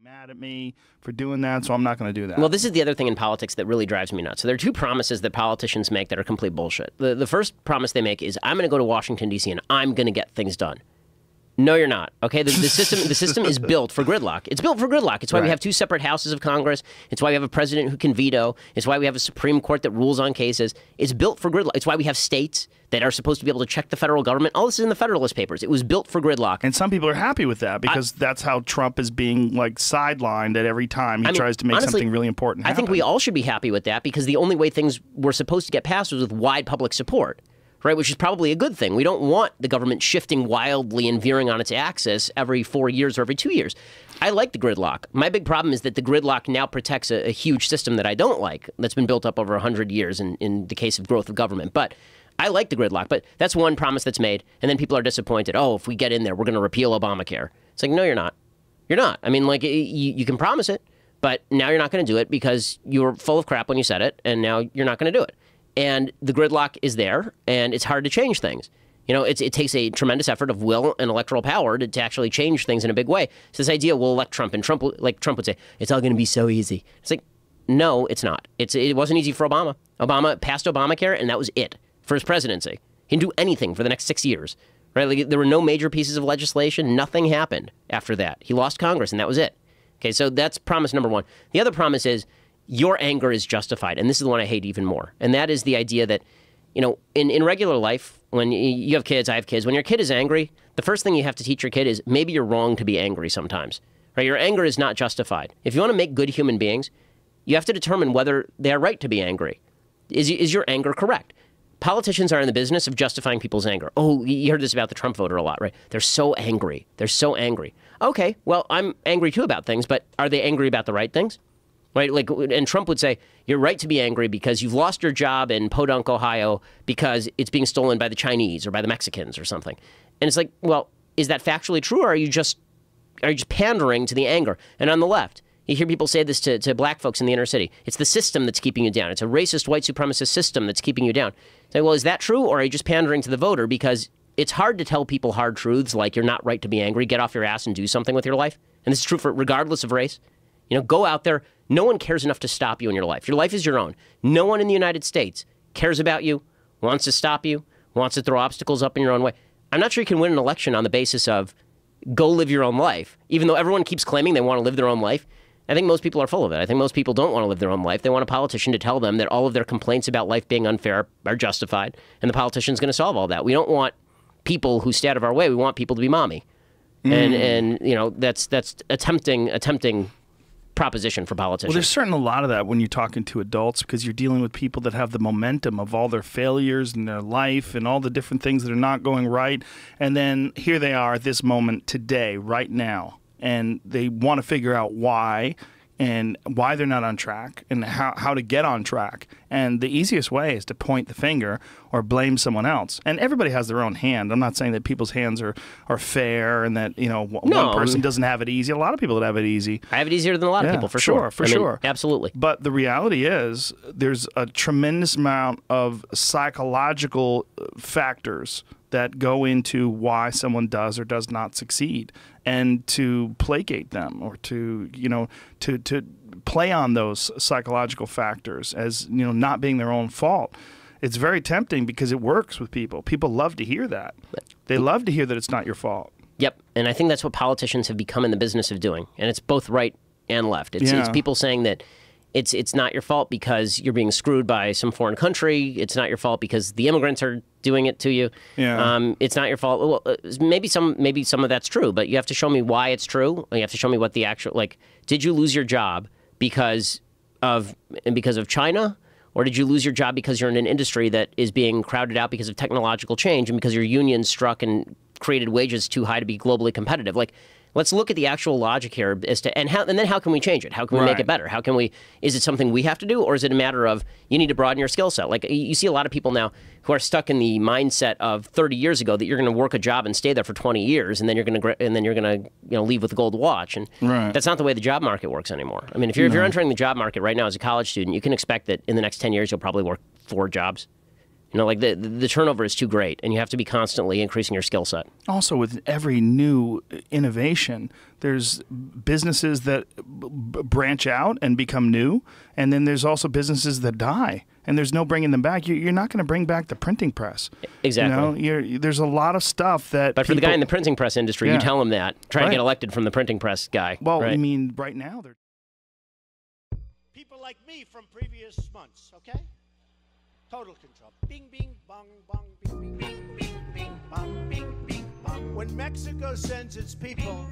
mad at me for doing that, so I'm not going to do that. Well, this is the other thing in politics that really drives me nuts. So there are two promises that politicians make that are complete bullshit. The first promise they make is, I'm going to go to Washington, D.C., and I'm going to get things done. No, you're not. Okay, the system is built for gridlock. It's built for gridlock. It's why we have two separate houses of Congress. It's why we have a president who can veto. It's why we have a Supreme Court that rules on cases. It's built for gridlock. It's why we have states that are supposed to be able to check the federal government. All this is in the Federalist Papers. It was built for gridlock. And some people are happy with that because that's how Trump is being like sidelined at every time he tries to make honestly, something really important happen. I think we all should be happy with that because the only way things were supposed to get passed was with wide public support. Right, which is probably a good thing. We don't want the government shifting wildly and veering on its axis every 4 years or every 2 years. I like the gridlock. My big problem is that the gridlock now protects a huge system that I don't like, that's been built up over 100 years in the case of growth of government. But I like the gridlock. But that's one promise that's made, and then people are disappointed. Oh, if we get in there, we're going to repeal Obamacare. It's like, no, you're not. You're not. I mean, like, you can promise it, but now you're not going to do it because you were full of crap when you said it, and now you're not going to do it. And the gridlock is there, and it's hard to change things. You know, it takes a tremendous effort of will and electoral power to actually change things in a big way. So this idea, we'll elect Trump, and Trump would say, it's all going to be so easy. It's like, no, it's not. It wasn't easy for Obama. Obama passed Obamacare, and that was it for his presidency. He didn't do anything for the next 6 years. Right? Like, there were no major pieces of legislation. Nothing happened after that. He lost Congress, and that was it. Okay, so that's promise number one. The other promise is, your anger is justified. And this is the one I hate even more. And that is the idea that, you know, in regular life, when you have kids, I have kids, when your kid is angry, the first thing you have to teach your kid is maybe you're wrong to be angry sometimes. Right? Your anger is not justified. If you want to make good human beings, you have to determine whether they are right to be angry. Is your anger correct? Politicians are in the business of justifying people's anger. Oh, you heard this about the Trump voter a lot, right? They're so angry. They're so angry. Okay, well, I'm angry too about things, but are they angry about the right things? Right, like, and Trump would say, you're right to be angry because you've lost your job in Podunk, Ohio, because it's being stolen by the Chinese or by the Mexicans or something. And it's like, well, is that factually true, or are you just pandering to the anger? And on the left, you hear people say this to black folks in the inner city. It's the system that's keeping you down. It's a racist, white supremacist system that's keeping you down. Say, well, is that true, or are you just pandering to the voter? Because it's hard to tell people hard truths like you're not right to be angry, get off your ass and do something with your life. And this is true for regardless of race. You know, go out there. No one cares enough to stop you in your life. Your life is your own. No one in the United States cares about you, wants to stop you, wants to throw obstacles up in your own way. I'm not sure you can win an election on the basis of go live your own life, even though everyone keeps claiming they want to live their own life. I think most people are full of it. I think most people don't want to live their own life. They want a politician to tell them that all of their complaints about life being unfair are justified, and the politician's going to solve all that. We don't want people who stay out of our way. We want people to be mommy. And you know, that's a tempting proposition for politicians. Well, there's certainly a lot of that when you're talking to adults because you're dealing with people that have the momentum of all their failures in their life and all the different things that are not going right. And then here they are at this moment today, right now, and they want to figure out why and why they're not on track and how to get on track. And the easiest way is to point the finger or blame someone else. And everybody has their own hand. I'm not saying that people's hands are fair and that, you know, one person doesn't have it easy. A lot of people that have it easy. I have it easier than a lot of people, for sure. For sure. Absolutely. But the reality is there's a tremendous amount of psychological factors that go into why someone does or does not succeed, and to placate them or to, you know, to play on those psychological factors as, you know, not being their own fault. It's very tempting because it works with people. People love to hear that. They love to hear that it's not your fault. Yep, and I think that's what politicians have become in the business of doing, and it's both right and left. It's people saying that it's not your fault because you're being screwed by some foreign country. It's not your fault because the immigrants are doing it to you. Yeah. It's not your fault. Well, maybe some of that's true, but you have to show me why it's true. You have to show me what the actual, like, did you lose your job because of China? Or did you lose your job because you're in an industry that is being crowded out because of technological change and because your union struck and created wages too high to be globally competitive? Like, let's look at the actual logic here as to, and then how can we change it? How can we make it better? How can we, is it something we have to do, or is it a matter of you need to broaden your skill set? Like, you see a lot of people now who are stuck in the mindset of 30 years ago that you're going to work a job and stay there for 20 years and then you're going to, you know, leave with a gold watch. And that's not the way the job market works anymore. I mean, if you're entering the job market right now as a college student, you can expect that in the next 10 years you'll probably work 4 jobs. You know, like the turnover is too great, and you have to be constantly increasing your skill set. Also, with every new innovation, there's businesses that branch out and become new, and then there's also businesses that die, and there's no bringing them back. You're not going to bring back the printing press. Exactly. You know, there's a lot of stuff that. But for the guy in the printing press industry, you tell him that. Try to get elected from the printing press guy. Well, I mean, right now they're people like me from previous months. Okay. Total control. Bing, bing, bong, bong, bing, bing, bing, bing, bing, bong, bing, bing, bong. When Mexico sends its people